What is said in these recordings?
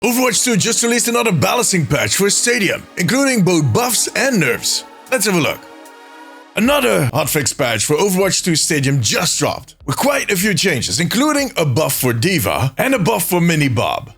Overwatch 2 just released another balancing patch for Stadium, including both buffs and nerfs. Let's have a look. Another hotfix patch for Overwatch 2 Stadium just dropped, with quite a few changes, including a buff for Diva and a buff for Mini Bob,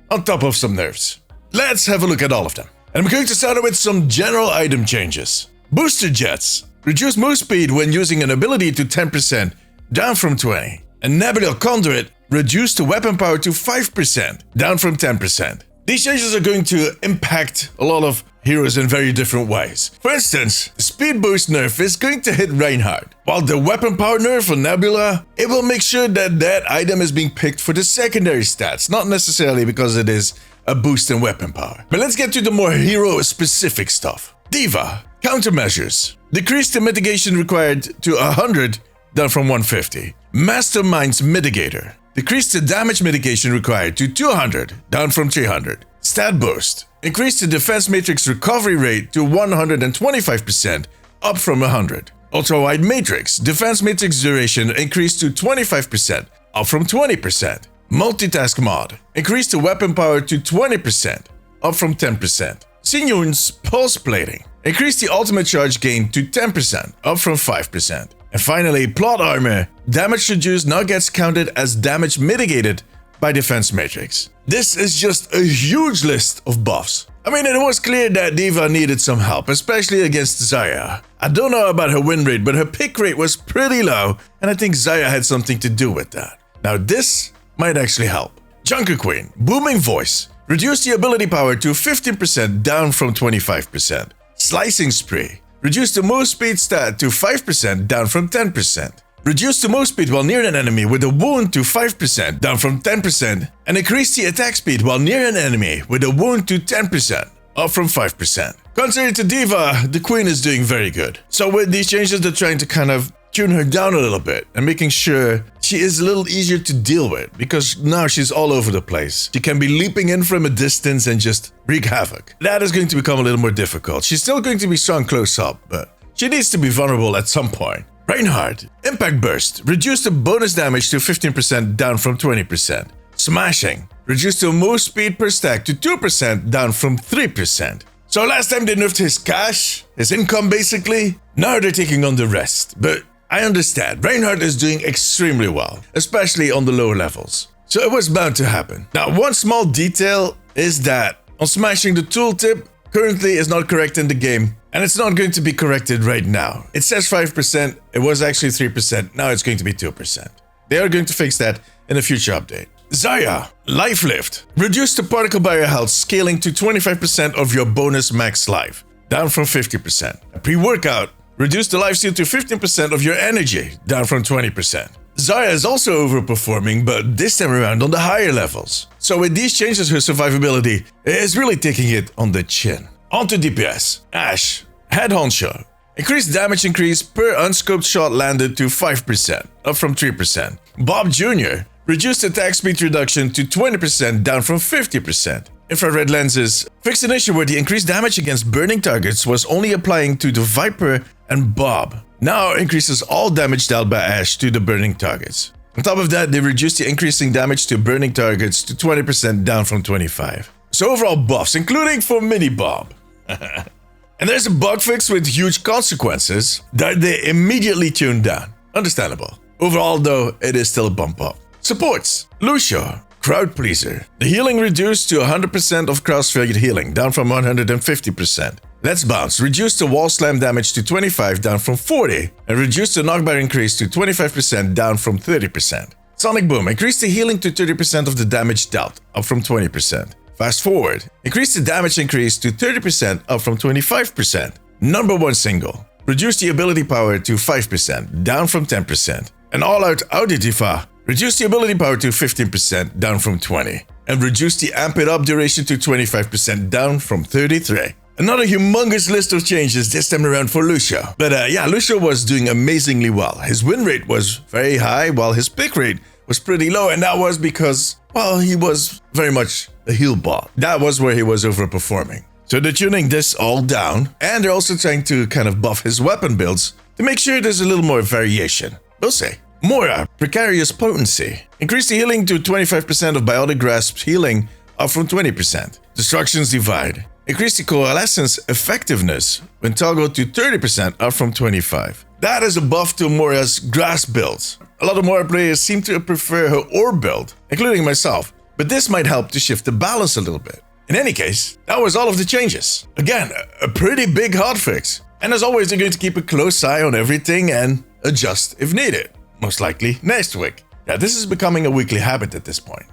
on top of some nerfs. Let's have a look at all of them. And I'm going to start with some general item changes. Booster Jets reduce move speed when using an ability to 10%, down from 20%. And Nebula Conduit reduced the weapon power to 5%, down from 10%. These changes are going to impact a lot of heroes in very different ways. For instance, the speed boost nerf is going to hit Reinhardt, while the weapon power nerf for Nebula, it will make sure that that item is being picked for the secondary stats, not necessarily because it is a boost in weapon power. But let's get to the more hero-specific stuff. Diva, countermeasures. Decrease the mitigation required to 100, down from 150. Mastermind's Mitigator. Decrease the damage mitigation required to 200, down from 300. Stat Boost. Increase the defense matrix recovery rate to 125%, up from 100. Ultra Wide Matrix. Defense matrix duration increased to 25%, up from 20%. Multitask Mod. Increase the weapon power to 20%, up from 10%. Sinyun's Pulse Plating. Increase the ultimate charge gain to 10%, up from 5%. And finally, Plot Armor. Damage reduced now gets counted as damage mitigated by defense matrix. This is just a huge list of buffs. I mean, it was clear that Diva needed some help, especially against Zarya. I don't know about her win rate, but her pick rate was pretty low, and I think Zarya had something to do with that. Now this might actually help. Junker Queen, Booming Voice. Reduce the ability power to 15%, down from 25%. Slicing Spree. Reduce the move speed stat to 5%, down from 10%. Reduce the move speed while near an enemy with a wound to 5%, down from 10%. And increase the attack speed while near an enemy with a wound to 10%, up from 5%. Contrary to Diva, the Queen is doing very good. So with these changes, they're trying to kind of tune her down a little bit and making sure she is a little easier to deal with, because now she's all over the place. She can be leaping in from a distance and just wreak havoc. That is going to become a little more difficult. She's still going to be strong close up, but she needs to be vulnerable at some point. Reinhardt, Impact Burst. Reduce the bonus damage to 15%, down from 20%. Smashing. Reduce the move speed per stack to 2%, down from 3%. So last time they nerfed his cash, his income basically. Now they're taking on the rest. But I understand, Reinhardt is doing extremely well, especially on the lower levels. So it was bound to happen. Now, one small detail is that on smashing, the tooltip currently is not correct in the game, and it's not going to be corrected right now. It says 5%, it was actually 3%, now it's going to be 2%. They are going to fix that in a future update. Zarya, Life Lift. Reduce the particle barrier health scaling to 25% of your bonus max life, down from 50%. A pre-workout. Reduce the lifesteal to 15% of your energy, down from 20%. Zarya is also overperforming, but this time around on the higher levels. So with these changes, her survivability is really taking it on the chin. On to DPS. Ashe, Head Honcho. Increased damage increase per unscoped shot landed to 5%, up from 3%. Bob Jr. Reduced attack speed reduction to 20%, down from 50%. Infrared lenses fixed an issue where the increased damage against burning targets was only applying to the Viper and Bob. Now increases all damage dealt by Ashe to the burning targets. On top of that, they reduced the increasing damage to burning targets to 20%, down from 25%. So overall buffs, including for Mini Bob. And there's a bug fix with huge consequences that they immediately tuned down. Understandable. Overall though, it is still a bump up. Supports. Lucio, Crowd Pleaser. The healing reduced to 100% of cross-field healing, down from 150%. Let's Bounce. Reduce the wall slam damage to 25, down from 40. And reduce the knockback increase to 25%, down from 30%. Sonic Boom. Increase the healing to 30% of the damage dealt, up from 20%. Fast Forward. Increase the damage increase to 30%, up from 25%. Number 1 Single. Reduce the ability power to 5%, down from 10%. And All-Out Auditiva. Reduce the ability power to 15%, down from 20%. And reduce the Amp It Up duration to 25%, down from 33%. Another humongous list of changes this time around for Lucio. But yeah, Lucio was doing amazingly well. His win rate was very high, while his pick rate was pretty low. And that was because, well, he was very much a heal bot. That was where he was overperforming. So they're tuning this all down. And they're also trying to kind of buff his weapon builds to make sure there's a little more variation. We'll see. Moira, Precarious Potency. Increase the healing to 25% of Biotic Grasp's healing, up from 20%. Destruction's Divide increased the coalescence effectiveness when toggled to 30% up from 25%. That is a buff to Moira's grass build. A lot of Moira players seem to prefer her orb build, including myself, but this might help to shift the balance a little bit. In any case, that was all of the changes. Again, a pretty big hotfix. And as always, they're going to keep a close eye on everything and adjust if needed. Most likely next week. Yeah, this is becoming a weekly habit at this point.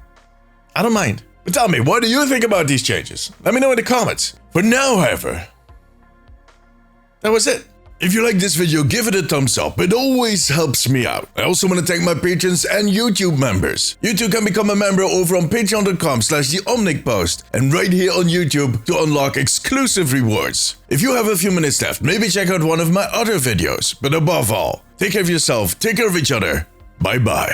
I don't mind. But tell me, what do you think about these changes? Let me know in the comments. For now, however, that was it. If you like this video, give it a thumbs up. It always helps me out. I also want to thank my patrons and YouTube members. You too can become a member over on patreon.com/theomnicpost and right here on YouTube to unlock exclusive rewards. If you have a few minutes left, maybe check out one of my other videos. But above all, take care of yourself, take care of each other. Bye bye.